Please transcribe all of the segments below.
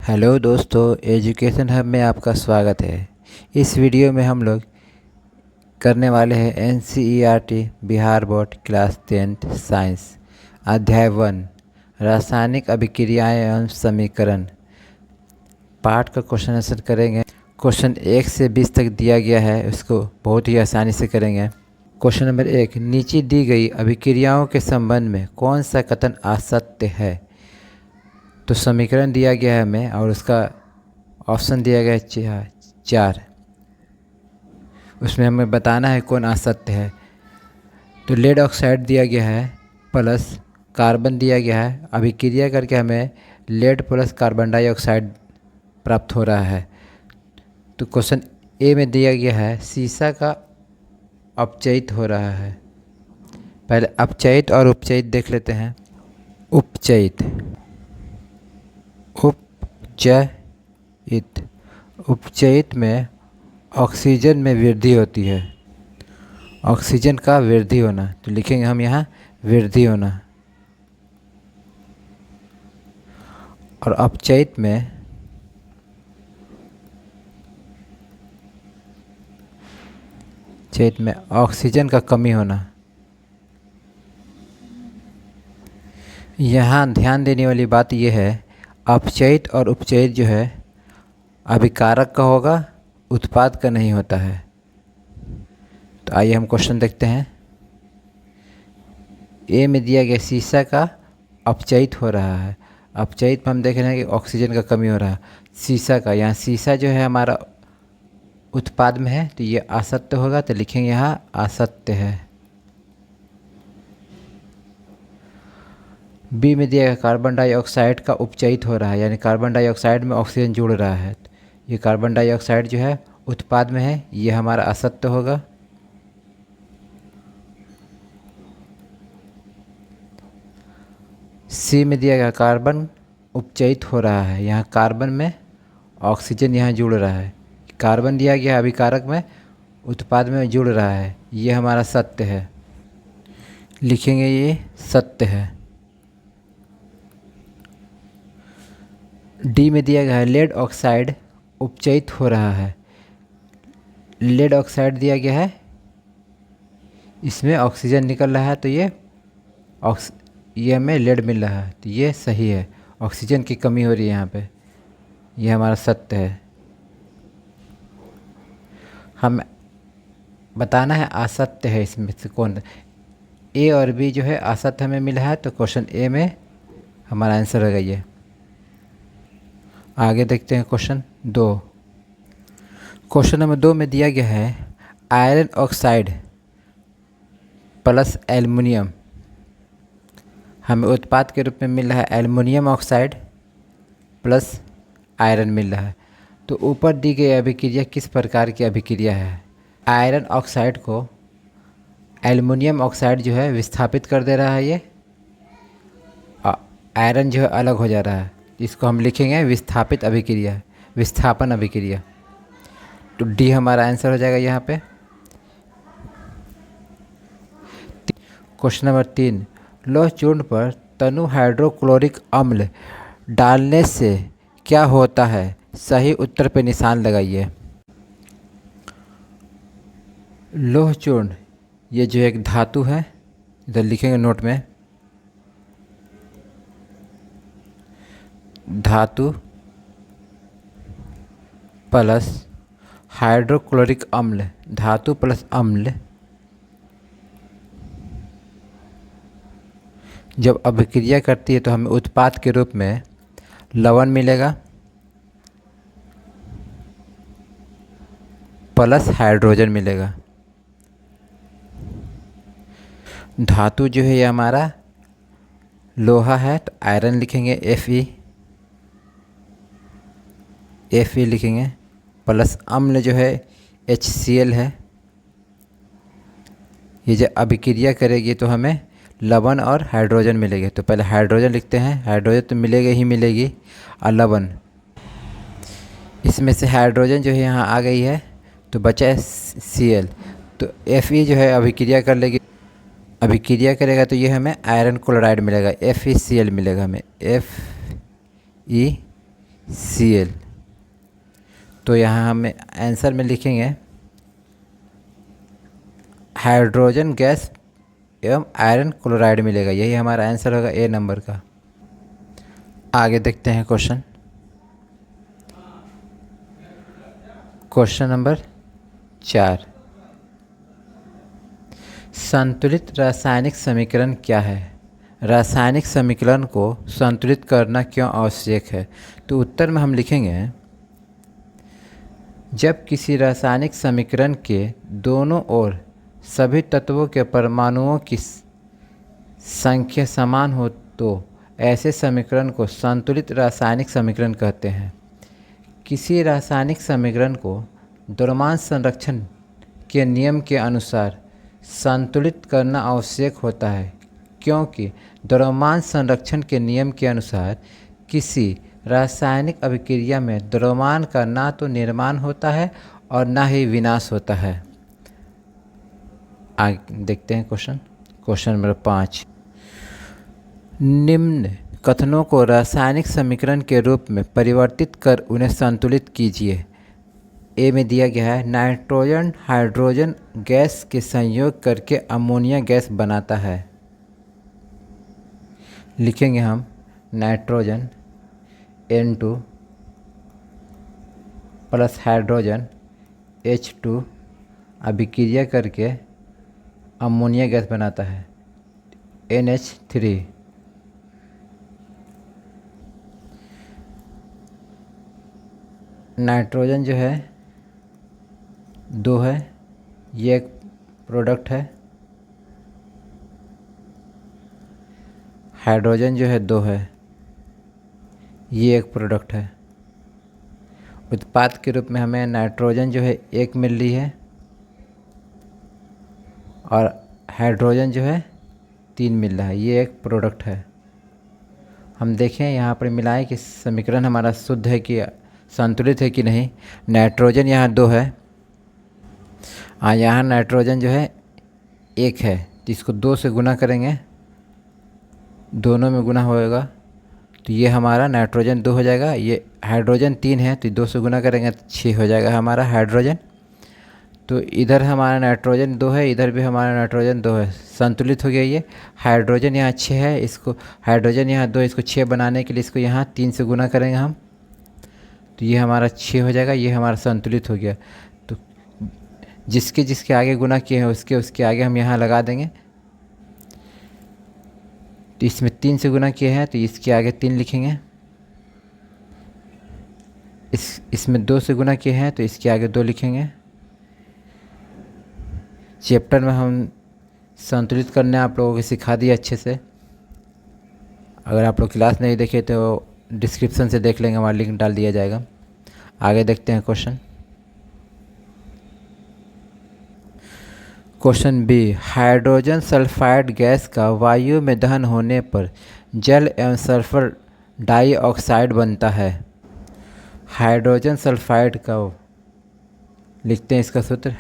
Hello दोस्तों, education hub में आपका स्वागत है। इस वीडियो में हम लोग करने वाले हैं NCERT Bihar board class 10 science अध्याय 1 रासायनिक अभिक्रियाएं एवं समीकरण पाठ का क्वेश्चन आंसर करेंगे। क्वेश्चन 1 से 20 तक दिया गया है, उसको बहुत ही आसानी से करेंगे। क्वेश्चन नंबर 1, नीचे दी गई अभिक्रियाओं के संबंध में कौन सा कथन असत्य है। तो समीकरण दिया गया है हमें और उसका ऑप्शन दिया गया है 4। उसमें हमें बताना है कौन असत्य है। तो लेड ऑक्साइड दिया गया है प्लस कार्बन दिया गया है, अभिक्रिया करके हमें लेड प्लस कार्बन डाइऑक्साइड प्राप्त हो रहा है। तो क्वेश्चन ए में दिया गया है सीसा का अपचयित हो रहा है। पहले अपचयित और उपचयित देख लेते हैं। उपचयित उपचयित उपचयित में ऑक्सीजन में वृद्धि होती है, ऑक्सीजन का वृद्धि होना। तो लिखेंगे हम यहाँ वृद्धि होना। और अपचयित में ऑक्सीजन का कमी होना। यहाँ ध्यान देने वाली बात यह है, अपचयित और उपचयित जो है अभिकारक का होगा, उत्पाद का नहीं होता है। तो आइए हम क्वेश्चन देखते हैं। ए में दिया गया सीसा का अपचयित हो रहा है। अपचयित में हम देख रहे हैं कि ऑक्सीजन का कमी हो रहा है। सीसा का, यहाँ सीसा जो है हमारा उत्पाद में है, तो ये असत्य होगा। तो लिखेंगे यहाँ असत्य है। बी में दिया गया कार्बन डाइऑक्साइड का उपचयित हो रहा है, यानी कार्बन डाइऑक्साइड में ऑक्सीजन जुड़ रहा है। ये कार्बन डाइऑक्साइड जो है उत्पाद में है, ये हमारा असत्य होगा। सी में दिया गया कार्बन उपचयित हो रहा है, यहाँ कार्बन में ऑक्सीजन यहाँ जुड़ रहा है। कार्बन दिया गया अभिकारक में, उत्पाद में जुड़ रहा है, ये हमारा सत्य है। लिखेंगे ये सत्य है। डी में दिया गया है लेड ऑक्साइड उपचयित हो रहा है। लेड ऑक्साइड दिया गया है, इसमें ऑक्सीजन निकल रहा है, तो ये हमें लेड मिल रहा है, तो ये सही है। ऑक्सीजन की कमी हो रही है यहाँ पे, ये हमारा सत्य है। हम बताना है असत्य है इसमें से कौन। ए और बी जो है असत्य हमें मिला है, तो क्वेश्चन ए में हमारा आंसर होगा ये। आगे देखते हैं क्वेश्चन 2। क्वेश्चन नंबर 2 में दिया गया है आयरन ऑक्साइड प्लस एल्युमिनियम, हमें उत्पाद के रूप में मिल रहा है एल्युमिनियम ऑक्साइड प्लस आयरन मिल रहा है। तो ऊपर दी गई अभिक्रिया किस प्रकार की अभिक्रिया है। आयरन ऑक्साइड को एल्युमिनियम ऑक्साइड जो है विस्थापित कर दे रहा है, ये आयरन जो है अलग हो जा रहा है। इसको हम लिखेंगे विस्थापित अभिक्रिया, विस्थापन अभिक्रिया। तो डी हमारा आंसर हो जाएगा यहाँ पे। क्वेश्चन नंबर 3, लौह चूर्ण पर तनु हाइड्रोक्लोरिक अम्ल डालने से क्या होता है। सही उत्तर पे निशान लगाइए। लौह चूर्ण ये जो एक धातु है, इधर लिखेंगे नोट में, धातु प्लस हाइड्रोक्लोरिक अम्ल, धातु प्लस अम्ल जब अभिक्रिया करती है तो हमें उत्पाद के रूप में लवण मिलेगा प्लस हाइड्रोजन मिलेगा। धातु जो है ये हमारा लोहा है, तो आयरन लिखेंगे Fe लिखेंगे, प्लस अम्ल जो है HCl है। ये जब अभिक्रिया करेगी तो हमें लवण और हाइड्रोजन मिलेगी। तो पहले हाइड्रोजन लिखते हैं, हाइड्रोजन तो मिलेगी ही मिलेगी, और लवण, इसमें से हाइड्रोजन जो है यहाँ आ गई है, तो बचा है Cl। तो Fe जो है अभिक्रिया कर लेगी, अभिक्रिया करेगा तो ये हमें आयरन क्लोराइड मिलेगा, FeCl मिलेगा हमें, Cl। तो यहाँ हमें आंसर में लिखेंगे हाइड्रोजन गैस एवं आयरन क्लोराइड मिलेगा। यही हमारा आंसर होगा ए नंबर का। आगे देखते हैं क्वेश्चन नंबर 4। संतुलित रासायनिक समीकरण क्या है? रासायनिक समीकरण को संतुलित करना क्यों आवश्यक है? तो उत्तर में हम लिखेंगे जब किसी रासायनिक समीकरण के दोनों ओर सभी तत्वों के परमाणुओं की संख्या समान हो तो ऐसे समीकरण को संतुलित रासायनिक समीकरण कहते हैं। किसी रासायनिक समीकरण को द्रव्यमान संरक्षण के नियम के अनुसार संतुलित करना आवश्यक होता है, क्योंकि द्रव्यमान संरक्षण के नियम के अनुसार किसी रासायनिक अभिक्रिया में द्रव्यमान का ना तो निर्माण होता है और ना ही विनाश होता है। आगे देखते हैं क्वेश्चन नंबर 5। निम्न कथनों को रासायनिक समीकरण के रूप में परिवर्तित कर उन्हें संतुलित कीजिए। ए में दिया गया है नाइट्रोजन हाइड्रोजन गैस के संयोग करके अमोनिया गैस बनाता है। लिखेंगे हम nitrogen N2 plus hydrogen H2 अभिक्रिया करके अमोनिया गैस बनाता है NH3। नाइट्रोजन जो है 2 है, ये एक प्रोडक्ट है। हाइड्रोजन जो है 2 है, ये एक प्रोडक्ट है। उत्पाद के रूप में हमें नाइट्रोजन जो है 1 मिल रही है और हाइड्रोजन जो है 3 मिल रहा है, ये एक प्रोडक्ट है। हम देखें यहाँ पर मिलाएं कि समीकरण हमारा शुद्ध है कि संतुलित है कि नहीं। नाइट्रोजन यहाँ 2 है, यहाँ नाइट्रोजन जो है 1 है, तो इसको 2 से गुना करेंगे, दोनों में गुना होएगा तो ये हमारा नाइट्रोजन 2 हो जाएगा। ये हाइड्रोजन 3 है, तो 2 से गुना करेंगे तो 6 हो जाएगा हमारा हाइड्रोजन। तो इधर हमारा नाइट्रोजन 2 है, इधर भी हमारा नाइट्रोजन 2 है, संतुलित हो गया। ये हाइड्रोजन यहाँ 6 है, इसको हाइड्रोजन यहाँ 2, इसको 6 बनाने के लिए इसको यहाँ 3 से गुना करेंगे हम, तो ये हमारा 6 हो जाएगा, ये हमारा संतुलित हो गया। तो जिसके आगे गुना किए हैं उसके आगे हम यहाँ लगा देंगे। तो इसमें 3 से गुना किए हैं तो इसके आगे 3 लिखेंगे। इसमें 2 से गुना किए हैं तो इसके आगे 2 लिखेंगे। चैप्टर में हम संतुलित करने आप लोगों को सिखा दिया अच्छे से। अगर आप लोग क्लास नहीं देखे तो डिस्क्रिप्शन से देख लेंगे, हमारा लिंक डाल दिया जाएगा। आगे देखते हैं question B. Hydrogen sulphide gas का वायु में दहन होने पर जल एवं सल्फर डाइऑक्साइड बनता है। हाइड्रोजन सल्फाइड का लिखते हैं इसका सूत्र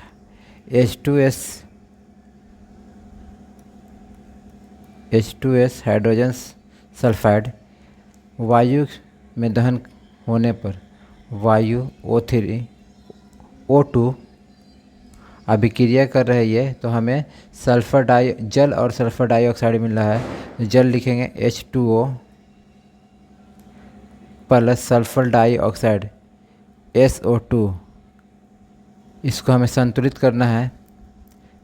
H2S हाइड्रोजन सल्फाइड वायु में दहन होने पर वायु O2 अभिक्रिया कर रही है तो हमें जल और सल्फर डाइऑक्साइड मिल रहा है। जल लिखेंगे H2O plus sulphur dioxide SO2। इसको हमें संतुलित करना है।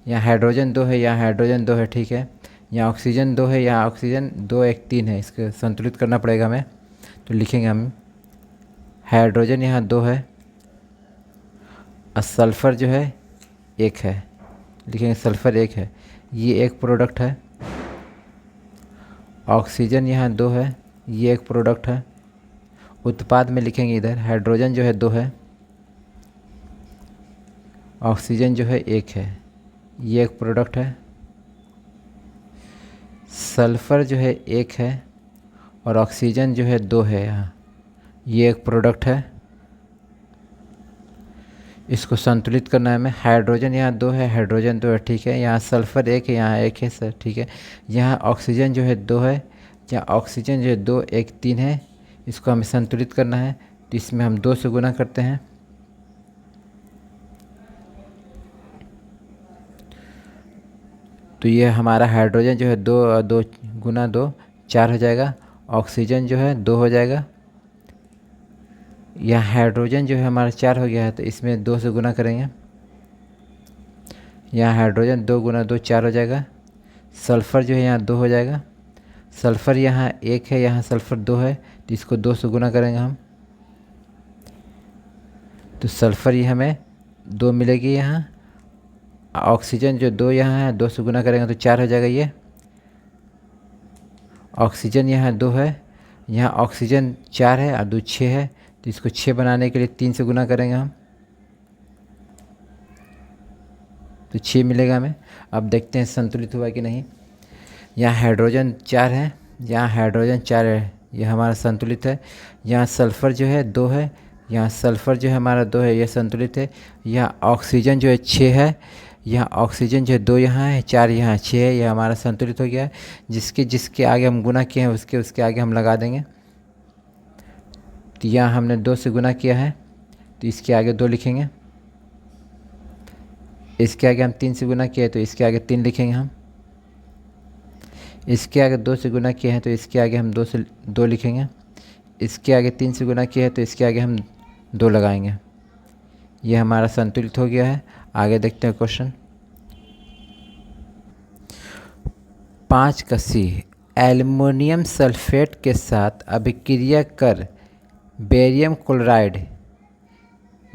यहाँ हाइड्रोजन 2 है, यहाँ हाइड्रोजन 2 है, ठीक है। यहाँ ऑक्सीजन 2 है, यहाँ ऑक्सीजन 2 1 3 है, इसको संतुलित करना पड़ेगा हमें। तो लिखेंगे हम हाइड्रोजन यहाँ 2 है और सल्फ़र जो है 1 है, लिखेंगे सल्फ़र 1 है, ये एक प्रोडक्ट है। ऑक्सीजन यहाँ 2 है, ये एक प्रोडक्ट है। उत्पाद में लिखेंगे इधर हाइड्रोजन जो है 2 है, ऑक्सीजन जो है 1 है, ये एक प्रोडक्ट है। सल्फ़र जो है 1 है और ऑक्सीजन जो है 2 है, यहाँ ये एक प्रोडक्ट है। इसको संतुलित करना है हमें। हाइड्रोजन यहाँ 2 है, हाइड्रोजन 2 है, ठीक है। यहाँ सल्फ़र 1 है, यहाँ 1 है सर, ठीक है। यहाँ ऑक्सीजन जो है 2 है, यहाँ ऑक्सीजन जो है 2 1 3 है, इसको हमें संतुलित करना है। तो इसमें हम 2 से गुना करते हैं। तो ये हमारा हाइड्रोजन जो है 2 गुना 2 4 हो जाएगा। ऑक्सीजन जो है 2 हो जाएगा। यहाँ हाइड्रोजन जो है हमारा 4 हो गया है, तो इसमें 2 से गुना करेंगे। यहाँ हाइड्रोजन 2 गुना 2 4 हो जाएगा। सल्फ़र जो है यहाँ 2 हो जाएगा। सल्फ़र यहाँ 1 है, यहाँ सल्फ़र 2 है, तो इसको 2 से गुना करेंगे हम। तो सल्फ़र ये हमें 2 मिलेगी यहाँ। ऑक्सीजन जो 2 यहाँ है, 2 से गुना करेंगे तो 4 हो जाएगा ये। ऑक्सीजन यहाँ 2 है, यहाँ ऑक्सीजन 4 है और 2 6 है, तो इसको 6 बनाने के लिए 3 से गुना करेंगे हम, तो 6 मिलेगा हमें। अब देखते हैं संतुलित हुआ कि नहीं। यहाँ हाइड्रोजन 4 है, यहाँ हाइड्रोजन 4 है, ये हमारा संतुलित है। यहाँ सल्फ़र जो है 2 है, यहाँ सल्फ़र जो है हमारा 2 है, ये संतुलित है। यहाँ ऑक्सीजन जो है 6 है, यहाँ ऑक्सीजन जो है 2 यहाँ है, 4 यहाँ 6 है, ये हमारा संतुलित हो गया है। जिसके जिसके आगे हम गुना किए हैं उसके आगे हम लगा देंगे। तो यहाँ हमने 2 से गुना किया है, तो इसके आगे 2 लिखेंगे। इसके आगे हम 3 से गुना किए तो इसके आगे 3 लिखेंगे हम। इसके आगे 2 से गुना किए हैं तो इसके आगे हम 2 लिखेंगे। इसके आगे 3 से गुना किया है तो इसके आगे हम 2 लगाएंगे। ये हमारा संतुलित हो गया है। आगे देखते हैं क्वेश्चन 5 का सी। एल्युमिनियम सल्फेट के साथ अभिक्रिया कर बेरियम क्लोराइड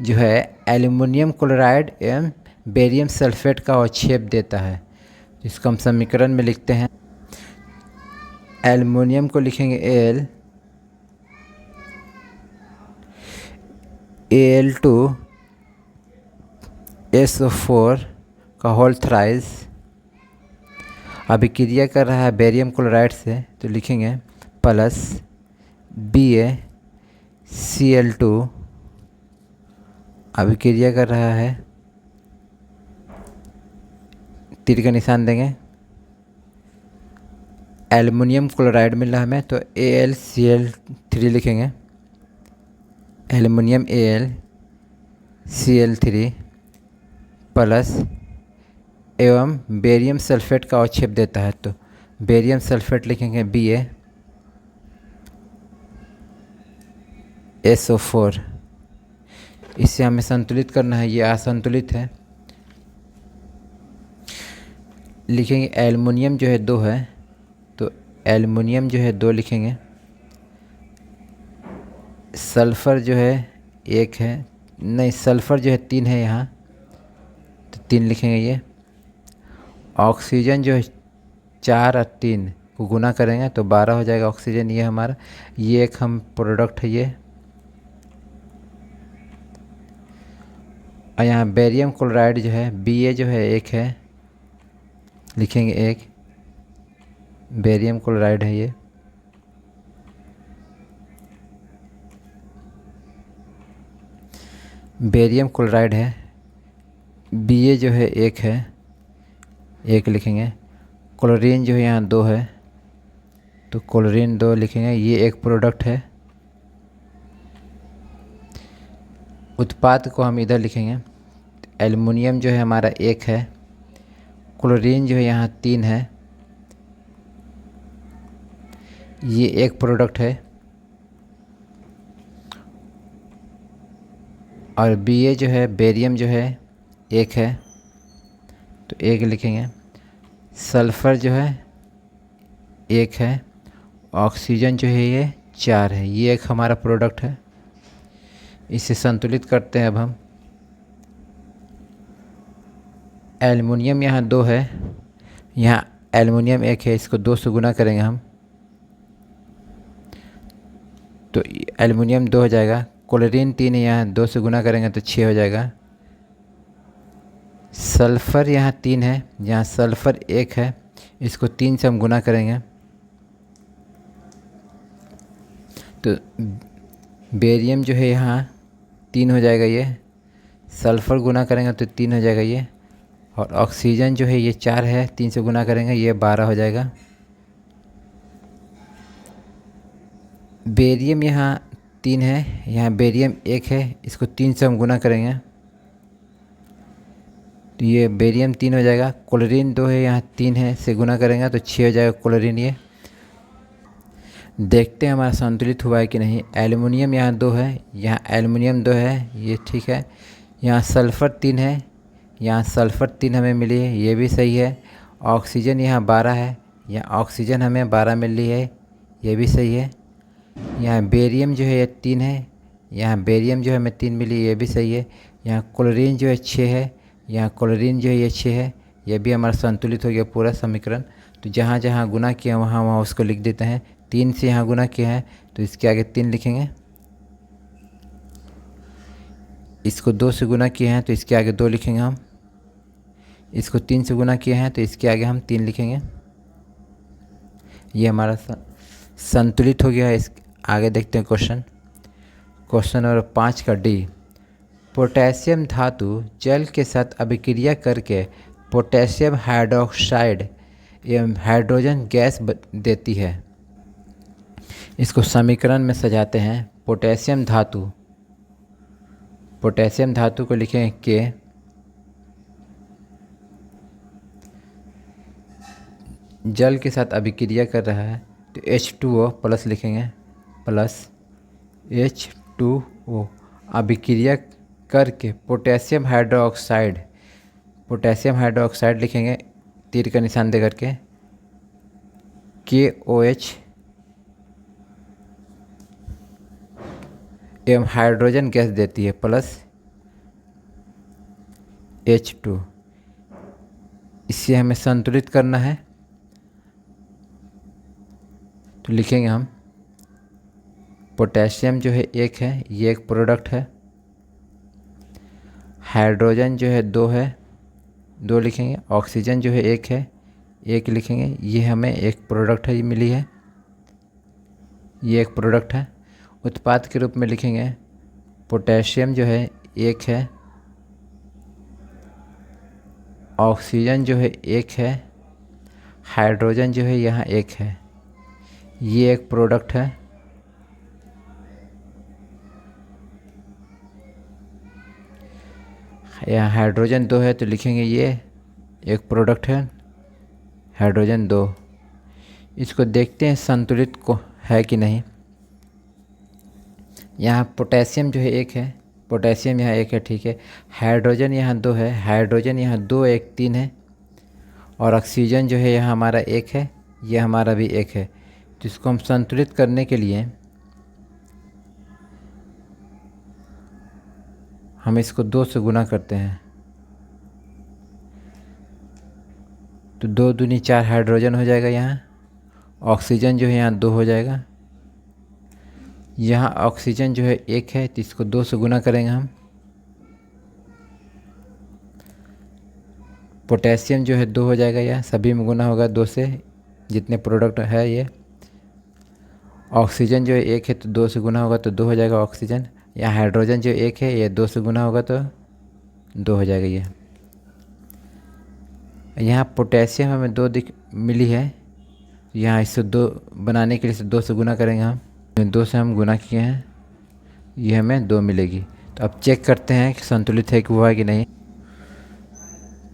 जो है एल्युमिनियम क्लोराइड एवं बेरियम सल्फेट का अवक्षेप देता है। इसको हम समीकरण में लिखते हैं। एल्युमिनियम को लिखेंगे Al2SO4 का होल थ्राइस अभिक्रिया कर रहा है बेरियम क्लोराइड से, तो लिखेंगे प्लस BaCl2 अभिक्रिया कर रहा है, तीर का निशान देंगे। एल्युमिनियम क्लोराइड मिल रहा है हमें, तो AlCl3 लिखेंगे। एल्युमिनियम AlCl3 प्लस एवं बेरियम सल्फेट का अवक्षेप देता है, तो बेरियम सल्फेट लिखेंगे BaSO4। इससे हमें संतुलित करना है, ये असंतुलित है। लिखेंगे एल्युमिनियम जो है 2 है, तो एल्युमिनियम जो है 2 लिखेंगे। सल्फ़र जो है 1 है, नहीं सल्फ़र जो है 3 है यहाँ, तो 3 लिखेंगे ये। ऑक्सीजन जो है 4 और 3 को गुना करेंगे तो 12 हो जाएगा ऑक्सीजन, ये हमारा, ये एक हम प्रोडक्ट है ये। और यहाँ बेरियम क्लोराइड जो है Ba जो है 1 है, लिखेंगे 1 बेरियम क्लोराइड है ये। बेरियम क्लोराइड है, Ba जो है 1 है, 1 लिखेंगे। क्लोरीन जो है यहाँ 2 है, तो क्लोरीन 2 लिखेंगे, ये एक प्रोडक्ट है। उत्पाद को हम इधर लिखेंगे। एल्युमिनियम जो है हमारा 1 है, क्लोरीन जो है यहाँ 3 है, ये एक प्रोडक्ट है। और Ba जो है बेरियम जो है 1 है, तो 1 लिखेंगे। सल्फ़र जो है 1 है, ऑक्सीजन जो है ये 4 है, ये एक हमारा प्रोडक्ट है। इसे संतुलित करते हैं अब हम। एल्युमिनियम यहाँ 2 है, यहाँ एल्युमिनियम 1 है, इसको 2 से गुना करेंगे हम, तो एल्युमिनियम 2 हो जाएगा। क्लोरीन 3 है, यहाँ 2 से गुना करेंगे तो 6 हो जाएगा। सल्फ़र यहाँ 3 है, यहाँ सल्फ़र 1 है, इसको 3 से हम गुना करेंगे तो बेरियम जो है यहाँ 3 हो जाएगा ये। सल्फ़र गुना करेंगे तो 3 हो जाएगा ये। और ऑक्सीजन जो है ये 4 है, 3 से गुना करेंगे ये 12 हो जाएगा। बेरियम यहाँ 3 है, यहाँ बेरियम 1 है, इसको 3 से हम गुना करेंगे तो ये बेरियम 3 हो जाएगा। क्लोरीन 2 है, यहाँ 3 है, से गुना करेंगे तो 6 हो जाएगा क्लोरीन। ये देखते हैं हमारा संतुलित हुआ है कि नहीं। एल्युमिनियम यहाँ 2 है, यहाँ एल्युमिनियम 2 है, ये ठीक है। यहाँ सल्फ़र 3 है, यहाँ सल्फ़र 3 हमें मिली है, ये भी सही है। ऑक्सीजन यहाँ 12 है, यहाँ ऑक्सीजन हमें 12 मिली है, ये भी सही है। यहाँ बेरियम जो है ये 3 है, यहाँ बेरियम जो है हमें 3 मिली, ये भी सही है। यहाँ क्लोरीन जो है 6 है, यहाँ क्लोरीन जो है ये 6 है, ये भी हमारा संतुलित हो गया पूरा समीकरण। तो जहाँ जहाँ गुना किया वहाँ वहाँ उसको लिख देते हैं। 3 से यहाँ गुना किया है तो इसके आगे 3 लिखेंगे। इसको 2 से गुना किए हैं तो इसके आगे 2 लिखेंगे हम। इसको 3 से गुना किए हैं तो इसके आगे हम 3 लिखेंगे। ये हमारा संतुलित हो गया है। इस आगे देखते हैं क्वेश्चन नंबर 5 का डी। पोटेशियम धातु जल के साथ अभिक्रिया करके पोटेशियम हाइड्रोक्साइड एवं हाइड्रोजन गैस देती है। इसको समीकरण में सजाते हैं। पोटेशियम धातु को लिखेंगे के, जल के साथ अभिक्रिया कर रहा है तो H2O प्लस लिखेंगे, प्लस H2O अभिक्रिया करके पोटेशियम हाइड्रोक्साइड लिखेंगे तीर का निशान दे करके, KOH एवं हाइड्रोजन गैस देती है प्लस H2। इसे हमें संतुलित करना है तो लिखेंगे हम पोटेशियम जो है 1 है, ये एक प्रोडक्ट है। हाइड्रोजन जो है 2 है, 2 लिखेंगे। ऑक्सीजन जो है 1 है, 1 लिखेंगे। ये हमें एक प्रोडक्ट है, ये मिली है, ये एक प्रोडक्ट है। उत्पाद के रूप में लिखेंगे पोटेशियम जो है 1 है, ऑक्सीजन जो है 1 है, हाइड्रोजन जो है यहाँ 1 है, ये एक प्रोडक्ट है। यहाँ हाइड्रोजन 2 है तो लिखेंगे ये एक प्रोडक्ट है, हाइड्रोजन 2। इसको देखते हैं संतुलित को है कि नहीं। यहाँ पोटेशियम जो है 1 है, पोटेशियम यहाँ 1 है, ठीक है। हाइड्रोजन यहाँ 2 है, हाइड्रोजन यहाँ 2 1 3 है। और ऑक्सीजन जो है यहाँ हमारा 1 है, ये हमारा भी 1 है। तो इसको हम संतुलित करने के लिए हम इसको 2 से गुना करते हैं तो 2 दूनी 4 हाइड्रोजन हो जाएगा। यहाँ ऑक्सीजन जो है यहाँ 2 हो जाएगा। यहाँ ऑक्सीजन जो है 1 है तो इसको 2 से गुना करेंगे हम। पोटेशियम जो है 2 हो जाएगा, यह सभी में गुना होगा 2 से, जितने प्रोडक्ट है ये। ऑक्सीजन जो है 1 है तो 2 से गुना होगा तो 2 हो जाएगा ऑक्सीजन। यहाँ हाइड्रोजन जो 1 है, ये 2 से गुना होगा तो 2 हो जाएगा ये। यहाँ पोटेशियम हमें 2 मिली है, यहाँ इससे 2 बनाने के लिए 2 से गुना करेंगे हम। 2 से हम गुना किए हैं, ये हमें 2 मिलेगी। तो अब चेक करते हैं कि संतुलित है कि हुआ है कि नहीं।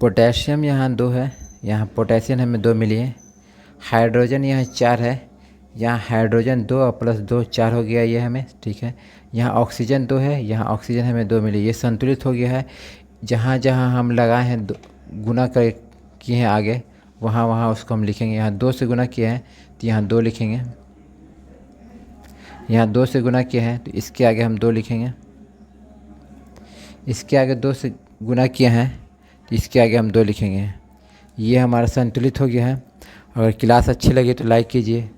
पोटेशियम यहाँ 2 है, यहाँ पोटेशियम हमें 2 मिली है। हाइड्रोजन यहाँ 4 है, यहाँ हाइड्रोजन 2 और प्लस 2 4 हो गया ये हमें, ठीक है। यहाँ ऑक्सीजन 2 है, यहाँ ऑक्सीजन हमें 2 मिली, ये संतुलित हो गया है। जहाँ जहाँ हम लगाए हैं गुना कर किए हैं आगे, वहाँ वहाँ उसको हम लिखेंगे। यहाँ 2 से गुना किए हैं तो यहाँ 2 लिखेंगे। यहाँ 2 से गुना किए हैं तो इसके आगे हम 2 लिखेंगे। इसके आगे 2 से गुना किए हैं तो इसके आगे हम 2 लिखेंगे। ये हमारा संतुलित हो गया है। अगर क्लास अच्छी लगी तो लाइक कीजिए,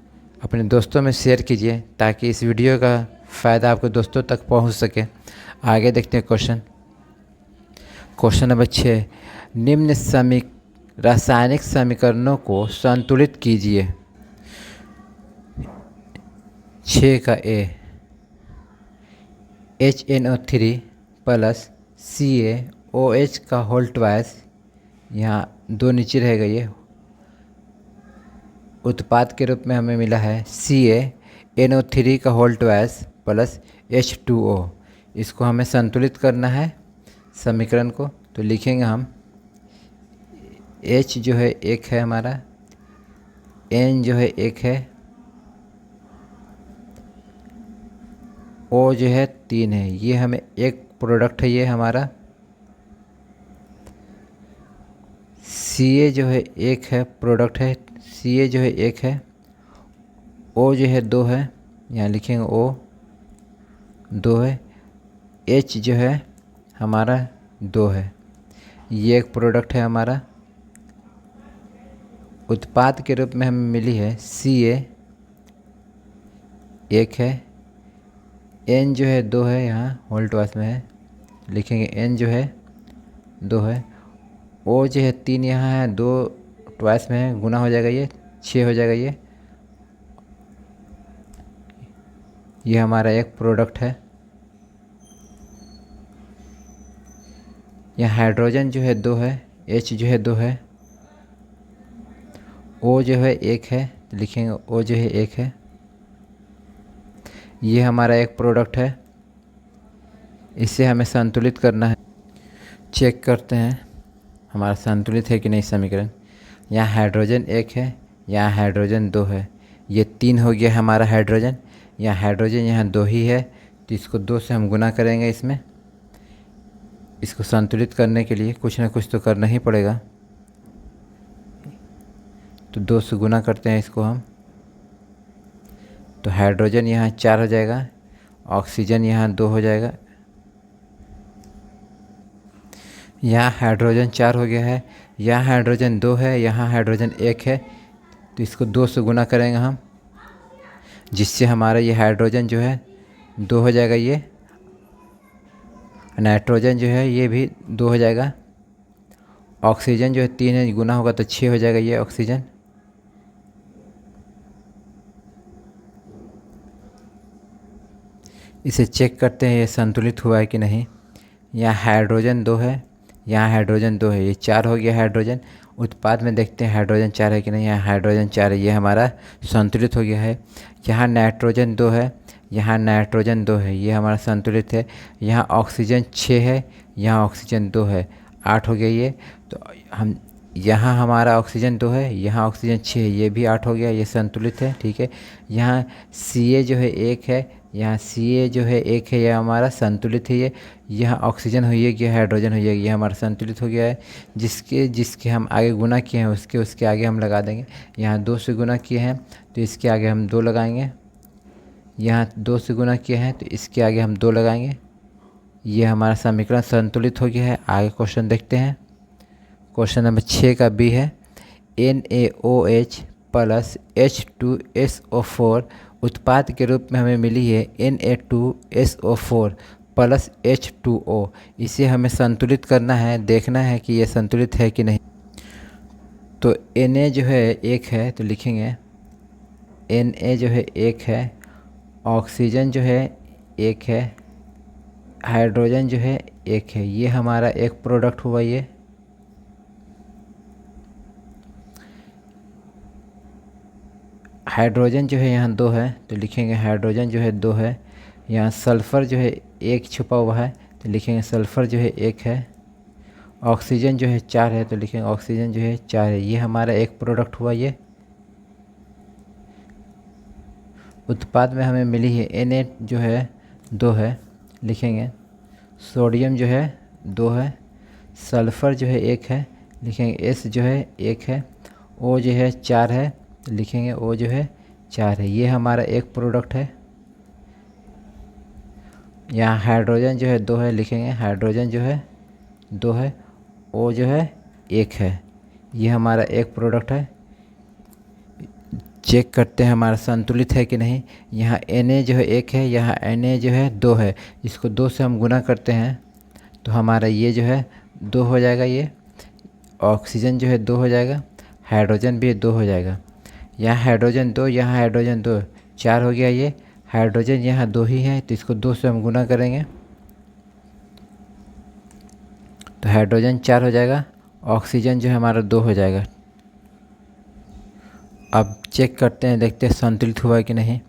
अपने दोस्तों में शेयर कीजिए ताकि इस वीडियो का फ़ायदा आपके दोस्तों तक पहुंच सके। आगे देखते हैं क्वेश्चन नंबर 6। निम्न रासायनिक समीकरणों को संतुलित कीजिए। 6 का ए, HNO3 प्लस CaOH का होल ट्वाइस, यहाँ 2 नीचे रहेगा। ये उत्पाद के रूप में हमें मिला है CaNO3 का होल ट्वाइस प्लस H2O। इसको हमें संतुलित करना है समीकरण को, तो लिखेंगे हम H जो है 1 है हमारा, N जो है 1 है, O जो है 3 है। ये हमें एक प्रोडक्ट है ये हमारा। Ca जो है 1 है, प्रोडक्ट है। Ca जो है 1 है, O जो है 2 है, यहाँ लिखेंगे O 2 है, H जो है हमारा 2 है। ये एक प्रोडक्ट है हमारा। उत्पाद के रूप में हमें मिली है Ca 1 है, N जो है 2 है, यहाँ होल्ड वास में है, लिखेंगे N जो है 2 है, O जो है 3 यहाँ है, 2 ट्वाइस में है, गुना हो जाएगा, ये 6 हो जाएगा। ये हमारा एक प्रोडक्ट है। यहाँ हाइड्रोजन जो है 2 है, H जो है 2 है, O जो है 1 है, तो लिखेंगे O जो है 1 है। ये हमारा एक प्रोडक्ट है, इसे हमें संतुलित करना है। चेक करते हैं हमारा संतुलित है कि नहीं समीकरण। यहाँ हाइड्रोजन 1 है, यहाँ हाइड्रोजन 2 है, ये 3 हो गया हमारा हाइड्रोजन। यहाँ हाइड्रोजन यहाँ 2 ही है, तो इसको 2 से हम गुना करेंगे। इसको संतुलित करने के लिए कुछ ना कुछ तो करना ही पड़ेगा, तो 2 से गुना करते हैं इसको हम। तो हाइड्रोजन यहाँ 4 हो जाएगा, ऑक्सीजन यहाँ 2 हो जाएगा। यहाँ हाइड्रोजन 4 हो गया है, यहाँ हाइड्रोजन 2 है, यहाँ हाइड्रोजन 1 है, तो इसको 2 से गुना करेंगे हम, जिससे हमारा ये हाइड्रोजन जो है 2 हो जाएगा। ये नाइट्रोजन जो है ये भी 2 हो जाएगा। ऑक्सीजन जो है 3 है, गुना होगा तो 6 हो जाएगा ये ऑक्सीजन। इसे चेक करते हैं ये संतुलित हुआ है कि नहीं। यहाँ हाइड्रोजन 2 है, यहाँ हाइड्रोजन 2 है, ये 4 हो गया हाइड्रोजन। उत्पाद में देखते हैं हाइड्रोजन 4 है कि नहीं। यहाँ हाइड्रोजन 4 है, ये हमारा संतुलित हो गया है। यहाँ नाइट्रोजन 2 है, यहाँ नाइट्रोजन 2 है, ये हमारा संतुलित है। यहाँ ऑक्सीजन 6 है, यहाँ ऑक्सीजन 2 है, 8 हो गया ये। तो हम यहाँ हमारा ऑक्सीजन 2 है, यहाँ ऑक्सीजन 6 है, ये भी 8 हो गया, ये संतुलित है। ठीक है। यहाँ Ca जो है 1 है, यहाँ Ca जो है 1 है, यह हमारा संतुलित है। ये यहाँ ऑक्सीजन हुई है, यह हाइड्रोजन हुई है, ये हमारा संतुलित हो गया है। जिसके हम आगे गुना किए हैं उसके आगे हम लगा देंगे। यहाँ 2 से गुना किए हैं तो इसके आगे हम 2 लगाएंगे। यहाँ 2 से गुना किए हैं तो इसके आगे हम 2 लगाएंगे। ये हमारा समीकरण संतुलित हो गया है। आगे क्वेश्चन देखते हैं। क्वेश्चन नंबर 6 का बी है, NaOH प्लस H2SO4 उत्पाद के रूप में हमें मिली है Na2SO4 प्लस H2O। इसे हमें संतुलित करना है, देखना है कि ये संतुलित है कि नहीं। तो Na जो है 1 है, तो लिखेंगे Na जो है 1 है, ऑक्सीजन जो है 1 है, हाइड्रोजन जो है 1 है, ये हमारा एक प्रोडक्ट हुआ। ये हाइड्रोजन जो है यहाँ 2 है, तो लिखेंगे हाइड्रोजन जो है 2 है। यहाँ सल्फ़र जो है 1 छुपा हुआ है, तो लिखेंगे सल्फ़र जो है 1 है। ऑक्सीजन जो है 4 है, तो लिखेंगे ऑक्सीजन जो है 4 है, ये हमारा एक प्रोडक्ट हुआ। ये उत्पाद में हमें मिली है Na जो है 2 है, लिखेंगे सोडियम जो है 2 है, सल्फ़र जो है 1 है, लिखेंगे S जो है 1 है, O जो है 4 है, तो लिखेंगे O जो है 4 है, ये हमारा एक प्रोडक्ट है। यहाँ हाइड्रोजन जो है 2 है, लिखेंगे हाइड्रोजन जो है 2 है, O जो है 1 है, ये हमारा एक प्रोडक्ट है। चेक करते हैं हमारा संतुलित है कि नहीं। यहाँ Na जो है 1 है, यहाँ Na जो है 2 है, इसको 2 से हम गुना करते हैं तो हमारा ये जो है 2 हो जाएगा। ये ऑक्सीजन जो है 2 हो जाएगा, हाइड्रोजन भी 2 हो जाएगा। यहाँ हाइड्रोजन 2, यहाँ हाइड्रोजन 2, 4 हो गया। ये हाइड्रोजन यहाँ 2 ही है, तो इसको 2 से हम गुना करेंगे तो हाइड्रोजन 4 हो जाएगा, ऑक्सीजन जो है हमारा 2 हो जाएगा। अब चेक करते हैं, देखते हैं संतुलित हुआ है कि नहीं।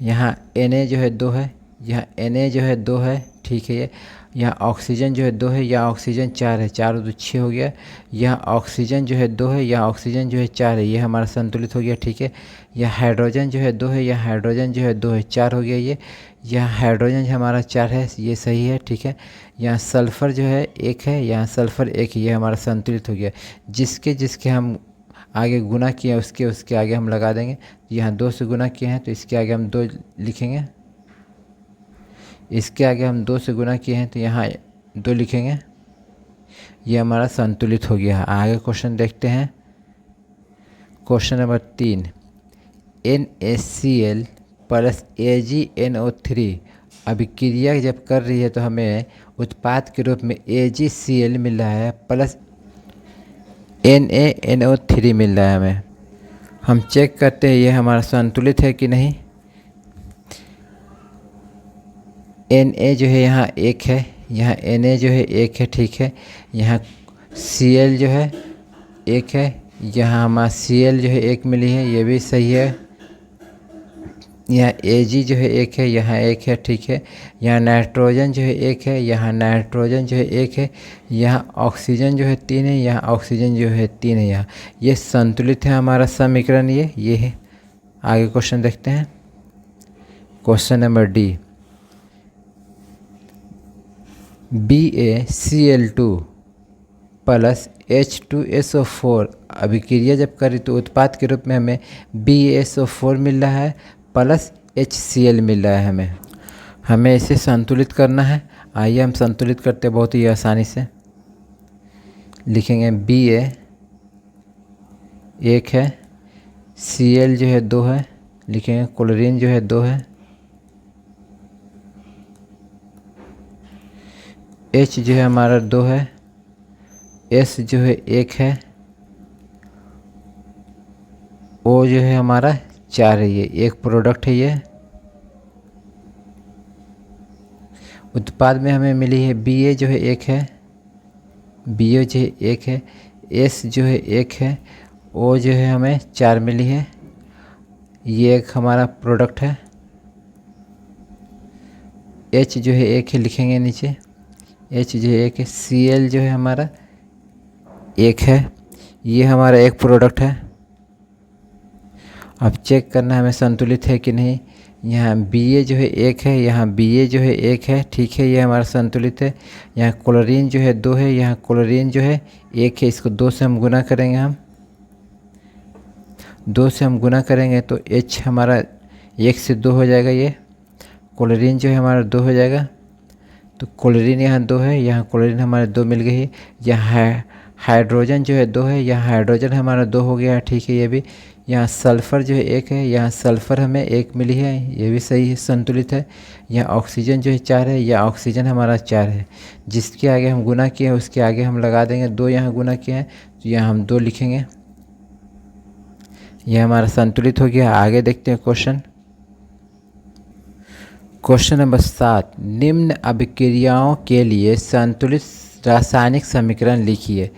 यहाँ Na जो है 2 है, यहाँ Na जो है 2 है, ठीक है। ये यहाँ ऑक्सीजन जो है 2 है, यहाँ ऑक्सीजन 4 है, 4 और 2 6 हो गया। यहाँ ऑक्सीजन जो है 2 है, यहाँ ऑक्सीजन जो है 4 है, ये हमारा संतुलित हो गया, ठीक है। यहाँ हाइड्रोजन जो है 2 है, यहाँ हाइड्रोजन जो है 2 है, 4 हो गया ये। यहाँ हाइड्रोजन हमारा 4 है, ये सही है, ठीक है। यहाँ सल्फ़र जो है 1 है, यहाँ सल्फ़र 1 है, ये हमारा संतुलित हो गया। जिसके जिसके हम आगे गुना किए उसके उसके आगे हम लगा देंगे। यहाँ 2 से गुना किए हैं तो इसके आगे हम 2 लिखेंगे, इसके आगे हम 2 से गुना किए हैं तो यहाँ 2 लिखेंगे। ये हमारा संतुलित हो गया। आगे क्वेश्चन देखते हैं। Question number 3, NaCl plus AgNO3 अभिक्रिया जब कर रही है तो हमें उत्पाद के रूप में AgCl मिल रहा है प्लस NaNO3 मिल रहा है हमें। हम चेक करते हैं ये हमारा संतुलित है कि नहीं। Na जो है यहाँ 1 है, यहाँ Na जो है 1 है, ठीक है। यहाँ Cl जो है 1 है, यहाँ हमारा Cl जो है 1 मिली है, ये भी सही है। यहाँ Ag जो है 1 है, यहाँ 1 है, ठीक है। यहाँ नाइट्रोजन जो है 1 है, यहाँ नाइट्रोजन जो है 1 है। यहाँ ऑक्सीजन जो है 3 है, यहाँ ऑक्सीजन जो है 3 है। यहाँ ये संतुलित है हमारा समीकरण, ये है। आगे क्वेश्चन देखते हैं। Question number D, BaCl2 plus H2SO4 अभिक्रिया जब करी तो उत्पाद के रूप में हमें BaSO4 मिल रहा है प्लस HCl मिल रहा है। हमें इसे संतुलित करना है। आइए हम संतुलित करते हैं बहुत ही आसानी से। लिखेंगे Ba 1 है, Cl जो है 2 है, लिखेंगे क्लोरीन जो है 2 है, H जो है हमारा 2 है, S जो है 1 है, O जो है हमारा 4 है, ये एक प्रोडक्ट है। ये उत्पाद में हमें मिली है Ba जो है 1 है, Bo जो है 1 है, S जो है 1 है, O जो है हमें 4 मिली है, ये एक हमारा प्रोडक्ट है। H जो है 1 है, लिखेंगे नीचे H जो है 1 है, Cl जो है हमारा 1 है, ये हमारा एक प्रोडक्ट है। अब चेक करना है हमें संतुलित है कि नहीं। यहाँ Ba जो है 1 है, यहाँ Ba जो है 1 है, ठीक है, ये हमारा संतुलित है। यहाँ क्लोरीन जो है 2 है, यहाँ क्लोरीन जो है 1 है, इसको 2 से हम गुना करेंगे। हम 2 से हम गुना करेंगे तो H हमारा 1 से 2 हो जाएगा, ये क्लोरीन जो है हमारा 2 हो जाएगा। तो क्लोरीन यहाँ 2 है, यहाँ क्लोरीन हमारे 2 मिल गई है। यहाँ हाइड्रोजन जो है 2 है, यहाँ हाइड्रोजन हमारा 2 हो गया, ठीक है, ये भी। यहाँ सल्फ़र जो है 1 है, यहाँ सल्फ़र हमें 1 मिली है, ये भी सही है, संतुलित है। यहाँ ऑक्सीजन जो है 4 है, यहाँ ऑक्सीजन हमारा 4 है। जिसके आगे हम गुना किए हैं उसके आगे हम लगा देंगे 2, यहाँ गुना किए हैं तो यहाँ हम 2 लिखेंगे। यह हमारा संतुलित हो गया। आगे देखते हैं क्वेश्चन। क्वेश्चन नंबर 7, निम्न अभिक्रियाओं के लिए संतुलित रासायनिक समीकरण लिखिए।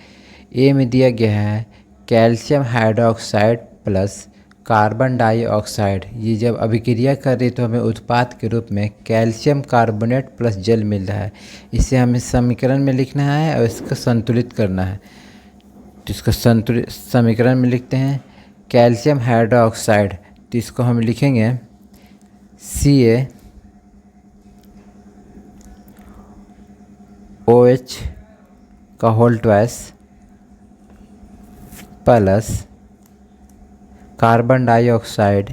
ए में दिया गया है calcium hydroxide plus carbon dioxide. ये जब अभिक्रिया कर रही तो हमें उत्पाद के रूप में कैल्शियम कार्बोनेट प्लस जल मिल रहा है। इसे हमें समीकरण में लिखना है और इसको संतुलित करना है। तो इसको संतुलित समीकरण में लिखते हैं कैल्शियम हाइड्रोक्साइड, तो इसको हम लिखेंगे CaOH का whole twice plus carbon dioxide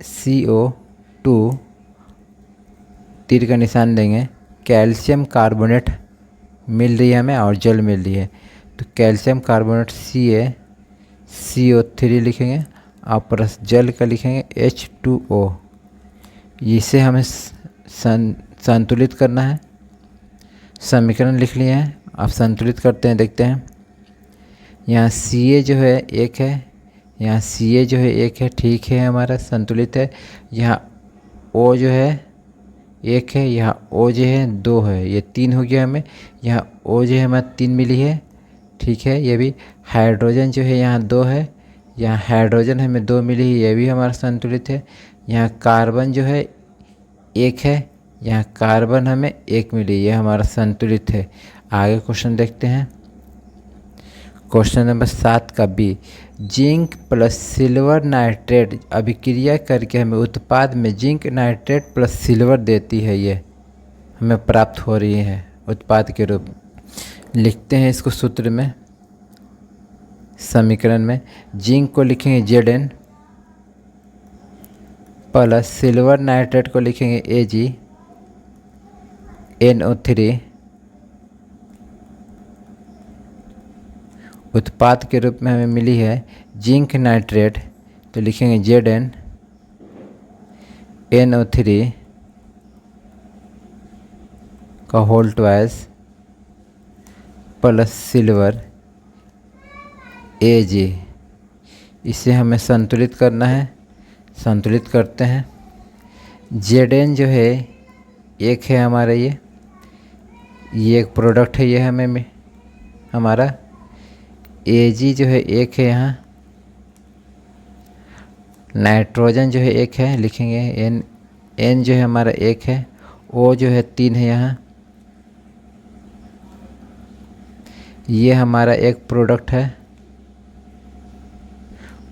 CO2 तीर का निशान देंगे, कैल्शियम कार्बोनेट मिल रही है हमें और जल मिल रही है, तो कैल्शियम कार्बोनेट CO3 लिखेंगे और प्लस जल का लिखेंगे H2O। इसे हमें संतुलित करना है। समीकरण लिख लिए हैं, अब संतुलित करते हैं, देखते हैं। यहाँ Ca जो है 1 है, यहाँ Ca जो है 1 है, ठीक है, हमारा संतुलित है। यहाँ O जो है 1 है, यहाँ O जो है 2 है, ये 3 हो गया हमें। यहाँ O जो है हमारा 3 मिली है, ठीक है, ये भी। हाइड्रोजन जो है यहाँ 2 है, यहाँ हाइड्रोजन हमें 2 मिली है, ये भी हमारा संतुलित है। यहाँ कार्बन जो है 1 है, यहाँ कार्बन हमें 1 मिली, ये हमारा संतुलित है। आगे क्वेश्चन देखते हैं। क्वेश्चन नंबर 7 का B, zinc plus silver nitrate अभिक्रिया करके हमें उत्पाद में जिंक नाइट्रेट प्लस सिल्वर देती है, ये हमें प्राप्त हो रही है उत्पाद के रूप में। लिखते हैं इसको सूत्र में, समीकरण में। जिंक को लिखेंगे Zn प्लस सिल्वर नाइट्रेट को लिखेंगे AgNO3 उत्पाद के रूप में हमें मिली है जिंक नाइट्रेट, तो लिखेंगे ZnNO3 का whole twice plus silver Ag। इसे हमें संतुलित करना है, संतुलित करते हैं। Zn जो है 1 है हमारा, ये एक प्रोडक्ट है, ये हमें हमारा। Ag जो है 1 है, यहाँ नाइट्रोजन जो है 1 है, लिखेंगे N जो है हमारा 1 है, O जो है 3 है यहाँ। ये हमारा एक प्रोडक्ट है,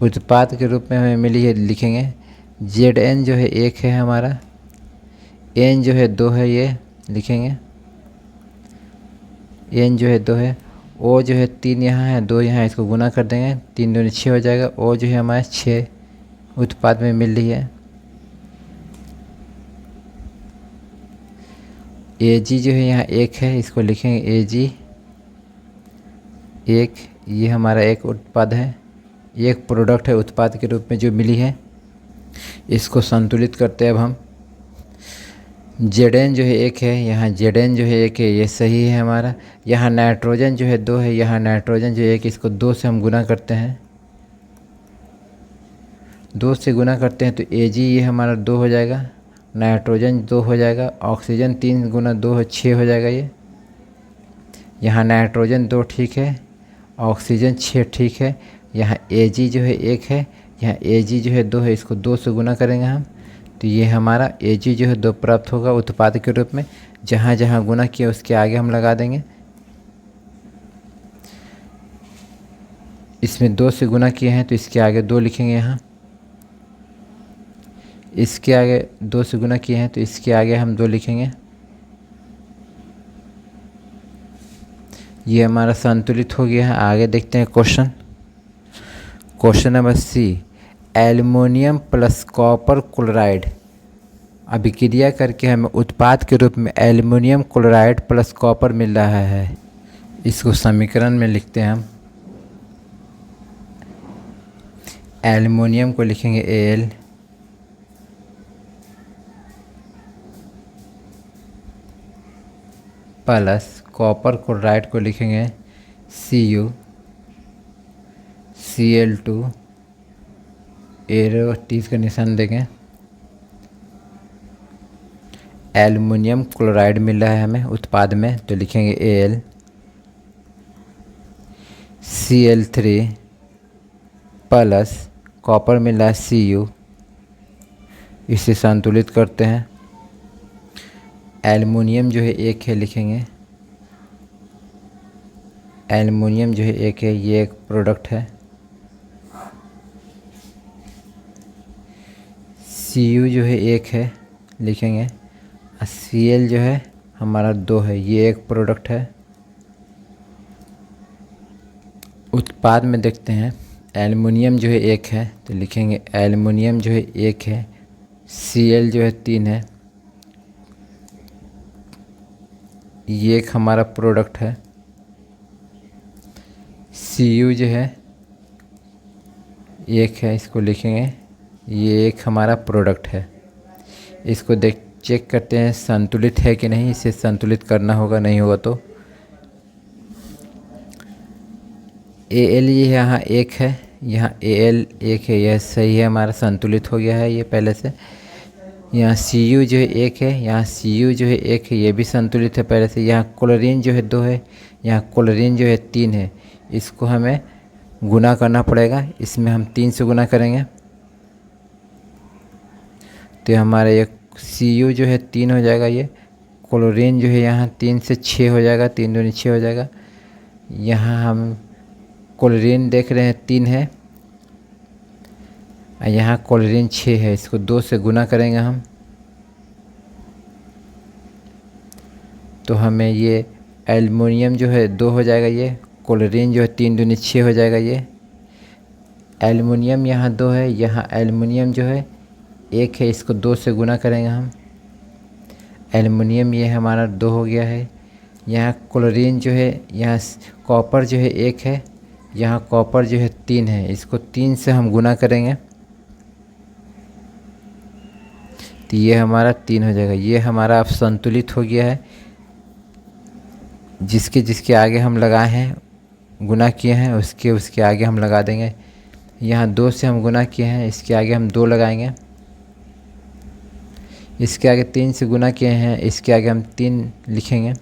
उत्पाद के रूप में हमें मिली है, लिखेंगे Zn जो है 1 है हमारा, N जो है 2 है, ये लिखेंगे N जो है 2 है, O जो है 3 यहाँ है, 2 यहाँ, इसको गुना कर देंगे, 3 दूनी 6 हो जाएगा। O जो है हमारा 6 उत्पाद में मिल रही है। Ag जो है यहाँ 1 है, इसको लिखेंगे Ag 1, ये हमारा एक उत्पाद है, एक प्रोडक्ट है उत्पाद के रूप में जो मिली है। इसको संतुलित करते हैं अब हम। Zn जो है 1 है, यहाँ Zn जो है 1 है, ये सही है हमारा। यहाँ नाइट्रोजन जो है 2 है, यहाँ नाइट्रोजन जो है 1, इसको 2 से हम गुना करते हैं, 2 से गुना करते हैं तो Ag ये हमारा 2 हो जाएगा, नाइट्रोजन 2 हो जाएगा, ऑक्सीजन 3 गुना 2 है 6 हो जाएगा ये। यहाँ नाइट्रोजन 2 ठीक है, ऑक्सीजन 6 ठीक है। यहाँ Ag जो है 1 है, यहाँ Ag जो है 2 है, इसको 2 से गुना करेंगे हम, तो ये हमारा Ag जो है 2 प्राप्त होगा उत्पाद के रूप में। जहाँ जहाँ गुना किया उसके आगे हम लगा देंगे। इसमें 2 से गुना किए हैं तो इसके आगे 2 लिखेंगे, यहाँ इसके आगे 2 से गुना किए हैं तो इसके आगे हम 2 लिखेंगे। ये हमारा संतुलित हो गया है। आगे देखते हैं question. Question number C, aluminium plus copper chloride अभिक्रिया करके हमें उत्पाद के रूप में एल्युमिनियम क्लोराइड प्लस कॉपर मिल रहा है। इसको समीकरण में लिखते हैं हम। एल्युमिनियम को लिखेंगे Al प्लस कॉपर क्लोराइड को लिखेंगे Cu Cl2 एरो 30 का निशान देंगे। एल्युमिनियम क्लोराइड मिल रहा है हमें उत्पाद में, तो लिखेंगे Al Cl3 प्लस कॉपर मिल रहा है Cu। इसे संतुलित करते हैं। एल्युमिनियम जो है 1 है, लिखेंगे एल्युमिनियम जो है 1 है, ये एक प्रोडक्ट है। Cu जो है 1 है, लिखेंगे। Cl जो है हमारा 2 है, ये एक प्रोडक्ट है। उत्पाद में देखते हैं। एल्युमिनियम जो है 1 है, तो लिखेंगे एल्युमिनियम जो है 1 है, Cl जो है 3 है, ये एक हमारा प्रोडक्ट है। Cu जो है 1 है, इसको लिखेंगे, ये एक हमारा प्रोडक्ट है। इसको चेक करते हैं संतुलित है कि नहीं, इसे संतुलित करना होगा, नहीं होगा तो। Al ये यहाँ 1 है, यहाँ Al 1 है, यह सही है, हमारा संतुलित हो गया है ये पहले से। यहाँ Cu जो है 1 है, यहाँ Cu जो है 1 है, ये भी संतुलित है पहले से। यहाँ क्लोरीन जो है 2 है, यहाँ क्लोरीन जो है 3 है, इसको हमें गुना करना पड़ेगा। इसमें हम 3 से गुना करेंगे तो हमारा ये Cu जो है 3 हो जाएगा। ये क्लोरीन जो है यहाँ 3 से 6 हो जाएगा, 3 दूनी 6 हो जाएगा। यहाँ हम क्लोरीन देख रहे हैं 3 है, यहाँ क्लोरीन 6 है। इसको 2 से गुना करेंगे हम तो हमें ये एल्युमिनियम जो है 2 हो जाएगा। ये क्लोरीन जो है 3 दूनी 6 हो जाएगा। ये एल्युमिनियम यहाँ 2 है, यहाँ एल्युमिनियम जो है 1 है। इसको 2 से गुना करेंगे हम। एल्युमिनियम ये हमारा 2 हो गया है। यहाँ क्लोरीन जो है, यहाँ कॉपर जो है 1 है, यहाँ कॉपर जो है 3 है। इसको 3 से हम गुना करेंगे तो ये हमारा 3 हो जाएगा। ये हमारा अब संतुलित हो गया है। जिसके जिसके आगे हम लगाए हैं, गुना किए हैं, उसके उसके आगे हम लगा देंगे। यहाँ 2 से हम गुना किए हैं, इसके आगे हम 2 लगाएंगे। इसके आगे 3 से गुना किए हैं, इसके आगे हम 3 लिखेंगे।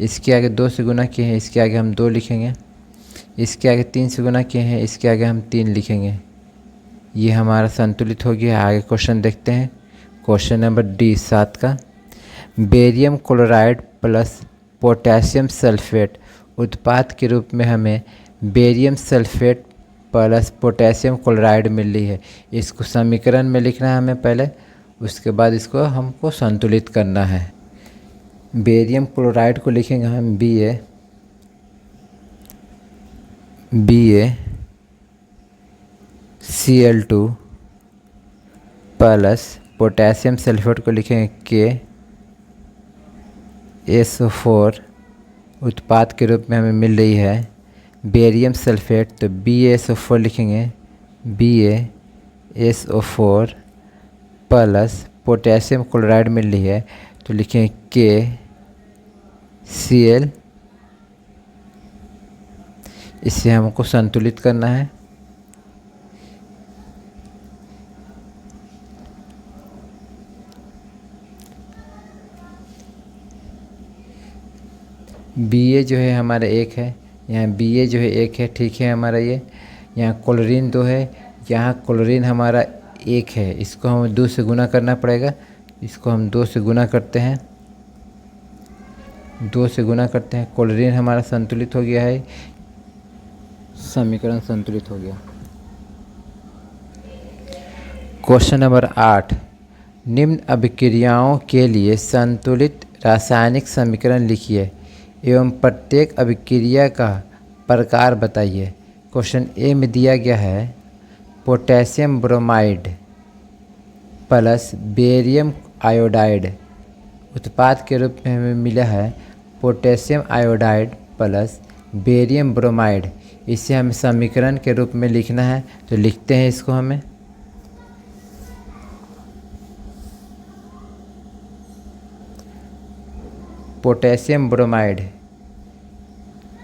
इसके आगे 2 से गुना किए हैं, इसके आगे हम 2 लिखेंगे। इसके आगे 3 से गुना किए हैं, इसके आगे हम 3 लिखेंगे। ये हमारा संतुलित हो गया। आगे क्वेश्चन देखते हैं। क्वेश्चन नंबर डी 7 का, barium chloride plus potassium sulphate उत्पाद के रूप में हमें barium sulphate plus potassium chloride मिल रही है। इसको समीकरण में लिखना है हमें पहले, उसके बाद इसको हमको संतुलित करना है। बेरियम क्लोराइड को लिखेंगे हम BaCl2 प्लस पोटेशियम सल्फेट को लिखेंगे KSO4 उत्पाद के रूप में हमें मिल रही है बेरियम सल्फेट। तो BaSO4 लिखेंगे, BaSO4 प्लस पोटेशियम क्लोराइड मिल रही है तो लिखेंगे KCl। इससे हमको संतुलित करना है। Ba जो है हमारा 1 है, यहाँ Ba जो है 1 है, ठीक है हमारा ये। यहाँ क्लोरीन 2 है, यहाँ क्लोरीन हमारा 1 है। इसको हमें 2 से गुना करना पड़ेगा। इसको हम 2 से गुना करते हैं, 2 से गुना करते हैं। क्लोरीन हमारा संतुलित हो गया है, समीकरण संतुलित हो गया। क्वेश्चन नंबर 8, निम्न अभिक्रियाओं के लिए संतुलित रासायनिक समीकरण लिखिए एवं प्रत्येक अभिक्रिया का प्रकार बताइए। क्वेश्चन ए में दिया गया है potassium bromide plus barium iodide उत्पाद के रूप में हमें मिला है potassium iodide plus barium bromide. इसे हमें समीकरण के रूप में लिखना है तो लिखते हैं इसको हमें। पोटेशियम ब्रोमाइड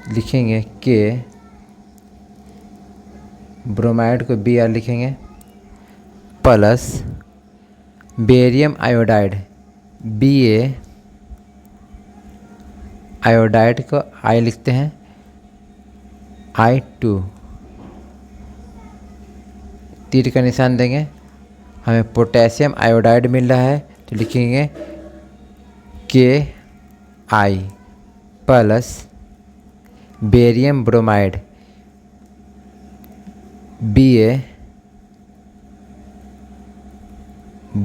लिखेंगे के, ब्रोमाइड को Br लिखेंगे, plus barium iodide Ba, iodide को I लिखते हैं I2, तीर का निशान देंगे। हमें पोटेशियम आयोडाइड मिल रहा है तो लिखेंगे KI plus barium bromide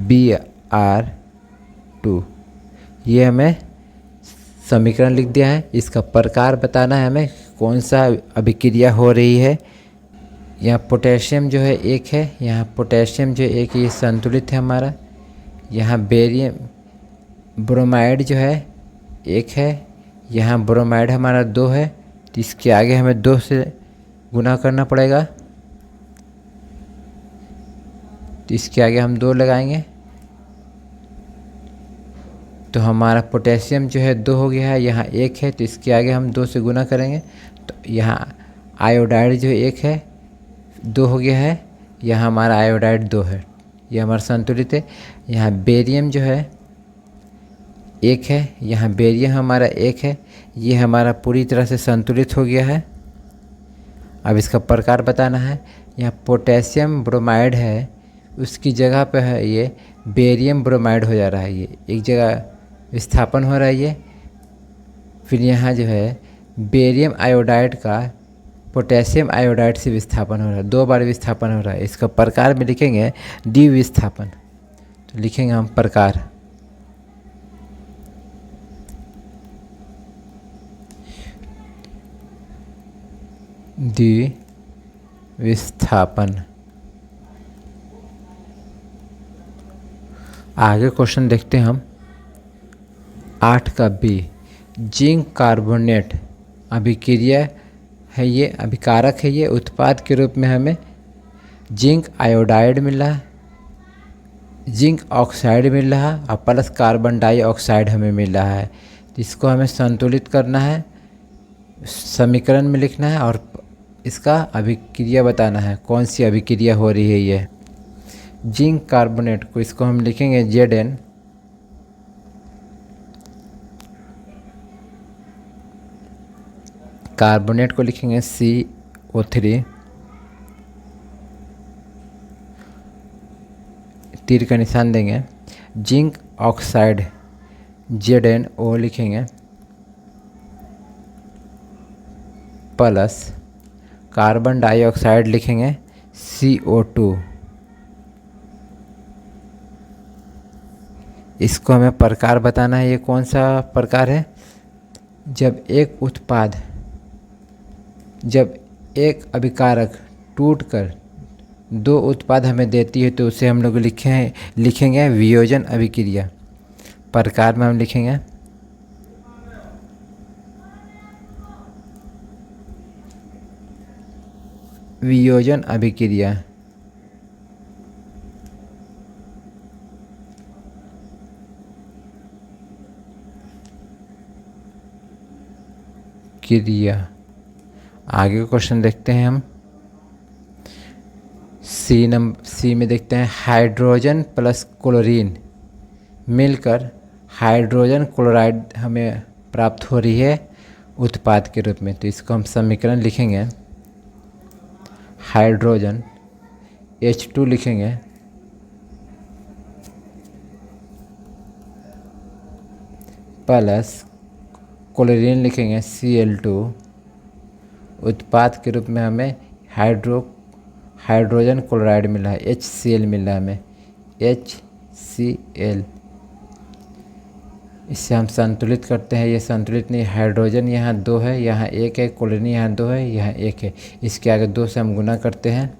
Br2। ये हमें समीकरण लिख दिया है। इसका प्रकार बताना है हमें, कौन सा अभिक्रिया हो रही है। यहाँ पोटेशियम जो है 1 है, यहाँ पोटेशियम जो 1 ये संतुलित है हमारा। यहाँ बेरियम ब्रोमाइड जो है 1 है, यहाँ ब्रोमाइड हमारा 2 है तो इसके आगे हमें 2 से गुना करना पड़ेगा तो इसके आगे हम 2 लगाएंगे तो हमारा पोटेशियम जो है 2 हो गया है। यहाँ 1 है तो इसके आगे हम 2 से गुना करेंगे तो यहाँ आयोडाइड जो 1 है 2 हो गया है, यहाँ हमारा आयोडाइड 2 है। ये हमारा संतुलित है। यहाँ बेरियम जो है 1 है, यहाँ बेरियम हमारा 1 है। ये हमारा पूरी तरह से संतुलित हो गया है। अब इसका प्रकार बताना है। यहाँ पोटेशियम ब्रोमाइड है, उसकी जगह पे है ये बेरियम ब्रोमाइड हो जा रहा है। ये एक जगह विस्थापन हो रहा है ये। फिर यहाँ जो है बेरियम आयोडाइड का पोटेशियम आयोडाइड से विस्थापन हो रहा है, 2 बार विस्थापन हो रहा है। इसका प्रकार में लिखेंगे द्विविस्थापन। तो लिखेंगे हम प्रकार द्विविस्थापन। आगे क्वेश्चन देखते हैं हम 8 का बी। जिंक कार्बोनेट अभिक्रिया है, ये अभिकारक है। ये उत्पाद के रूप में हमें जिंक आयोडाइड मिल रहा है, जिंक ऑक्साइड मिल रहा है और प्लस कार्बन डाइऑक्साइड हमें मिल रहा है। तो इसको हमें संतुलित करना है, समीकरण में लिखना है और इसका अभिक्रिया बताना है, कौन सी अभिक्रिया हो रही है ये। जिंक कार्बोनेट को इसको हम लिखेंगे Zn, कार्बोनेट को लिखेंगे CO3, तीर का निशान देंगे। जिंक ऑक्साइड ZnO लिखेंगे प्लस कार्बन डाइऑक्साइड लिखेंगे CO2। इसको हमें प्रकार बताना है, ये कौन सा प्रकार है। जब एक अभिकारक टूटकर 2 उत्पाद हमें देती है तो उसे हम लोग लिखेंगे वियोजन अभिक्रिया। प्रकार में हम लिखेंगे वियोजन अभिक्रिया। आगे का क्वेश्चन देखते हैं हम सी में देखते हैं हाइड्रोजन प्लस क्लोरीन मिलकर हाइड्रोजन क्लोराइड हमें प्राप्त हो रही है उत्पाद के रूप में। तो इसको हम समीकरण लिखेंगे हाइड्रोजन H2 लिखेंगे प्लस क्लोरीन लिखेंगे Cl2। उत्पाद के रूप में हमें हाइड्रोजन क्लोराइड मिला है, HCl मिला है हमें, HCl। इससे हम संतुलित करते हैं। ये संतुलित नहीं, हाइड्रोजन यहाँ 2 है, यहाँ 1 है, क्लोरीन यहाँ 2 है, यहाँ 1 है। इसके आगे 2 से हम गुना करते हैं।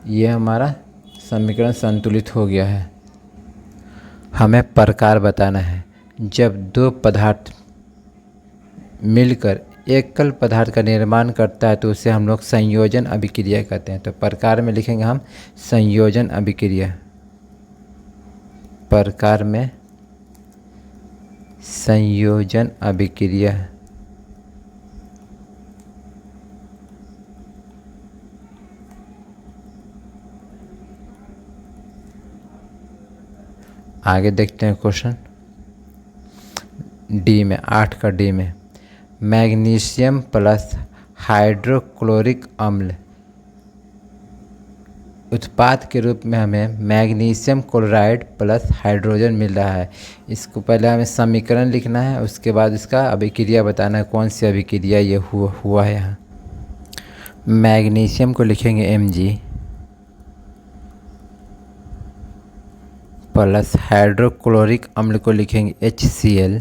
ये हमारा समीकरण संतुलित हो गया है। हमें प्रकार बताना है। जब 2 पदार्थ मिलकर एकल पदार्थ का निर्माण करता है तो उसे हम लोग संयोजन अभिक्रिया कहते हैं। तो प्रकार में लिखेंगे हम संयोजन अभिक्रिया। प्रकार में संयोजन अभिक्रिया। आगे देखते हैं क्वेश्चन डी में, 8 का डी में मैग्नीशियम प्लस हाइड्रोक्लोरिक अम्ल उत्पाद के रूप में हमें मैग्नीशियम क्लोराइड प्लस हाइड्रोजन मिल रहा है। इसको पहले हमें समीकरण लिखना है, उसके बाद इसका अभिक्रिया बताना है, कौन सी अभिक्रिया ये हुआ है। यहाँ मैग्नीशियम को लिखेंगे Mg प्लस हाइड्रोक्लोरिक अम्ल को लिखेंगे HCl।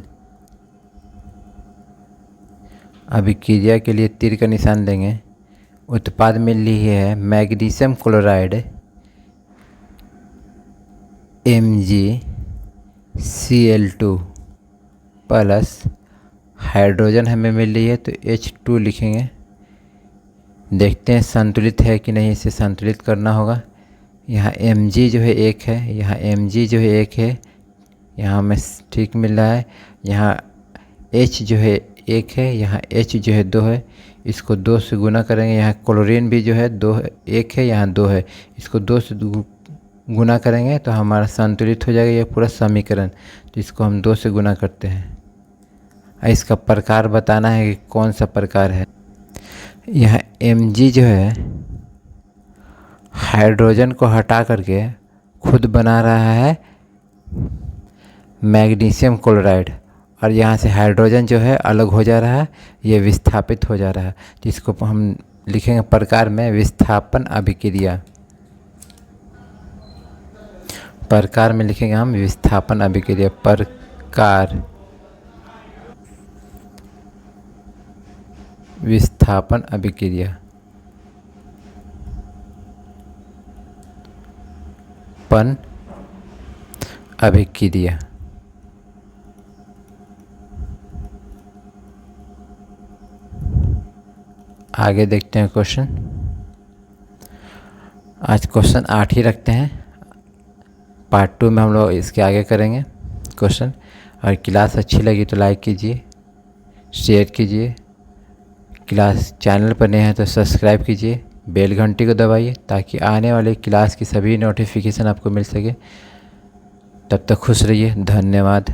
अभिक्रिया के लिए तीर का निशान देंगे। उत्पाद मिल रही है magnesium chloride MgCl2 plus hydrogen हमें मिल रही है तो H2 लिखेंगे। देखते हैं संतुलित है कि नहीं, इसे संतुलित करना होगा। यहाँ Mg जो है 1 है, यहाँ Mg जो है 1 है, यहाँ हमें ठीक मिल रहा है। यहाँ H जो है 1 है, यहाँ H जो है 2 है, इसको 2 से गुना करेंगे। यहाँ क्लोरीन भी जो है 1 है, यहाँ 2 है, इसको 2 से गुना करेंगे तो हमारा संतुलित हो जाएगा ये पूरा समीकरण। तो इसको हम 2 से गुना करते हैं। इसका प्रकार बताना है कि कौन सा प्रकार है। यह Mg जो है हाइड्रोजन को हटा करके खुद बना रहा है मैग्नीशियम क्लोराइड, और यहाँ से हाइड्रोजन जो है अलग हो जा रहा है, ये विस्थापित हो जा रहा है, जिसको हम लिखेंगे प्रकार में विस्थापन अभिक्रिया। प्रकार में लिखेंगे हम विस्थापन अभिक्रिया। प्रकार विस्थापन अभिक्रिया। पन अभिक्रिया। आगे देखते हैं क्वेश्चन। आज क्वेश्चन 8 ही रखते हैं, पार्ट 2 में हम लोग इसके आगे करेंगे क्वेश्चन। और क्लास अच्छी लगी तो लाइक कीजिए, शेयर कीजिए। क्लास चैनल पर नए हैं तो सब्सक्राइब कीजिए, बेल घंटी को दबाइए ताकि आने वाले क्लास की सभी नोटिफिकेशन आपको मिल सके। तब तक खुश रहिए। धन्यवाद।